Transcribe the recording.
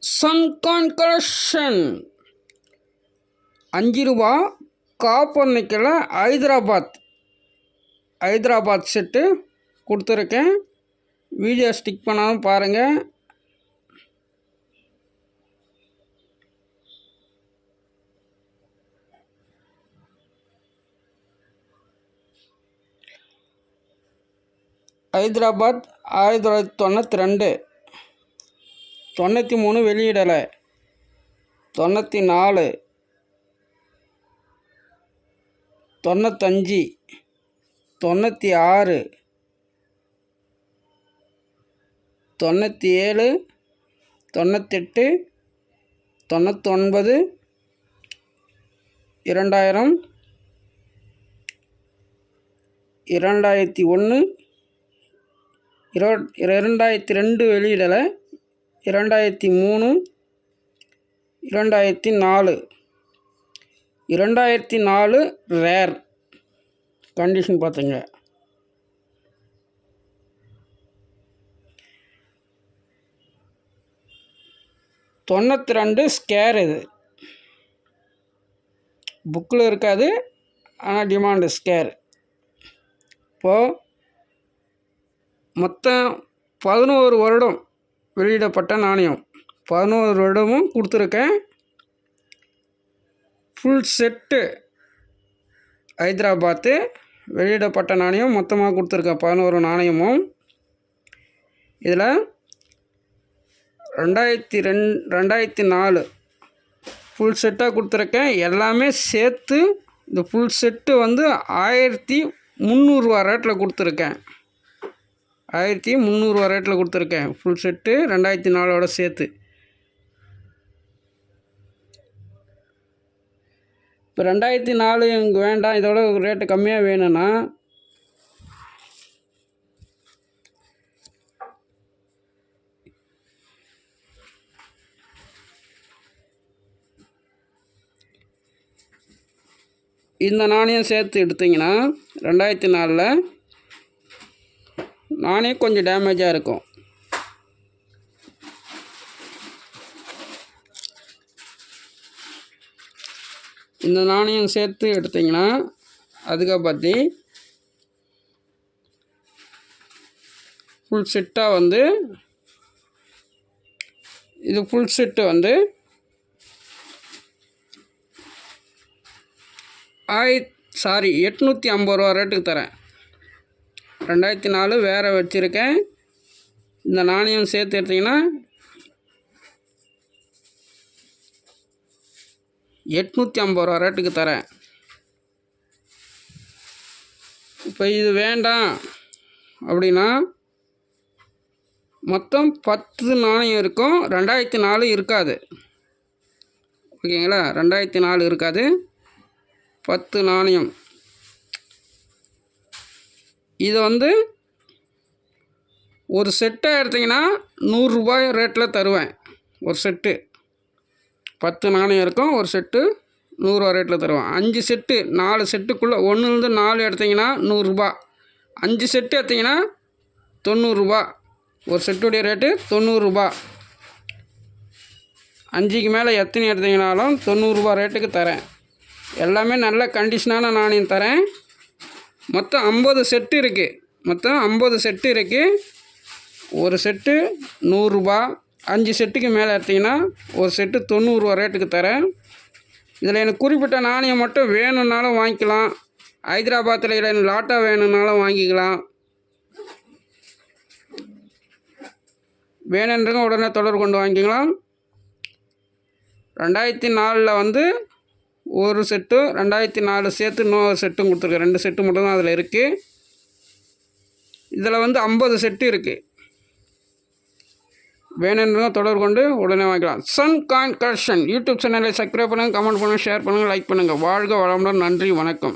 சன்கான் collection 5 ரூபா copper நிக்கல Hyderabad set கொடுத்துருக்கேன். வீடியோ ஸ்டிக் பண்ணாமல் பாருங்கள். ஹைதராபாத் 1992, 93 வெளியிடலை, 94, 95, 96, 97, 98, 99, 2000, 2001, 2002 வெளியிடலை, 2003, 2004, 2004 ரேர் கண்டிஷன் பார்த்துங்க. $92 ஸ்கேர். இது புக்கில் இருக்காது, ஆனால் டிமாண்டு ஸ்கேர். இப்போது மொத்தம் 11 வருடம் வெளியிடப்பட்ட நாணயம், 11 வருடமும் கொடுத்துருக்கேன். ஃபுல் செட்டு ஹைதராபாத்து வெளியிடப்பட்ட நாணயம் மொத்தமாக கொடுத்துருக்கேன். 11 நாணயமும் இதில் 2004 ஃபுல் செட்டாக கொடுத்துருக்கேன். எல்லாமே சேர்த்து இந்த ஃபுல் செட்டு வந்து 1300 ரூபா ரேட்டில் கொடுத்துருக்கேன். 1300 ரூபா ரேட்டில் கொடுத்துருக்கேன் ஃபுல் செட்டு 2004ஓட சேர்த்து. இப்போ 2004 எனக்கு வேண்டாம், இதோட ரேட்டு கம்மியாக வேணும்னா இந்த நாணயம் சேர்த்து எடுத்திங்கன்னா 2004 நாணயம் கொஞ்சம் டேமேஜாக இருக்கும். இந்த நாணயம் சேர்த்து எடுத்திங்கன்னா அதுக்கு பற்றி ஃபுல் செட்டாக வந்து இது ஃபுல் செட்டு வந்து 850 ரூபா ரேட்டுக்கு தரேன். 2004 வேறு வச்சுருக்கேன். இந்த நாணயம் சேர்த்து எடுத்திங்கன்னா 850 ரூபா ரேட்டுக்கு தரேன். இப்போ இது வேண்டாம் அப்படின்னா மொத்தம் 10 நாணயம் இருக்கும், 2004 இருக்காது. ஓகேங்களா? 2004 இருக்காது, 10 நாணயம். இது வந்து ஒரு செட்டாக எடுத்திங்கன்னா 100 ரூபாய் ரேட்டில் தருவேன். ஒரு செட்டு 10 நாணயம் இருக்கும், ஒரு செட்டு 100 ரூபா ரேட்டில் தருவேன். 5 செட்டு 4 செட்டுக்குள்ளே 1லேருந்து 4 எடுத்திங்கன்னா 100 ரூபா. 5 செட்டு எடுத்திங்கன்னா 90 ரூபா. ஒரு செட்டுடைய ரேட்டு 90 ரூபா. 5க்கு மேலே எத்தனை எடுத்திங்கனாலும் 90 ரூபா ரேட்டுக்கு தரேன். எல்லாமே நல்ல கண்டிஷனான நாணயம் தரேன். மொத்தம் 50 செட்டு இருக்குது. ஒரு செட்டு 100 ரூபா. 5 செட்டுக்கு மேலே எடுத்திங்கன்னா ஒரு செட்டு 90 ரூபா ரேட்டுக்கு தரேன். இதில் எனக்கு குறிப்பிட்ட நாணயம் மட்டும் வேணும்னாலும் வாங்கிக்கலாம். ஹைதராபாத்தில் இல்லை லாட்டாக வேணும்னாலும் வாங்கிக்கலாம். வேணுன்றவங்க உடனே தொடர்பு கொண்டு வாங்கிக்கலாம். 2004 வந்து ஒரு செட்டு, 2004 சேர்த்து இன்னொரு செட்டும் கொடுத்துருக்கேன். 2 செட்டு மட்டும்தான் அதில் இருக்குது. இதில் வந்து 50 செட்டு இருக்குது. வேணுன்றவங்க தொடர்பு கொண்டு உடனே வாங்கிக்கலாம். சன்கான் கலெக்ஷன் யூடியூப் சேனலை சப்ஸ்கிரைப் பண்ணுங்கள், கமெண்ட் பண்ணுங்கள், ஷேர் பண்ணுங்கள், லைக் பண்ணுங்கள். வாழ்க வளமுடன். நன்றி, வணக்கம்.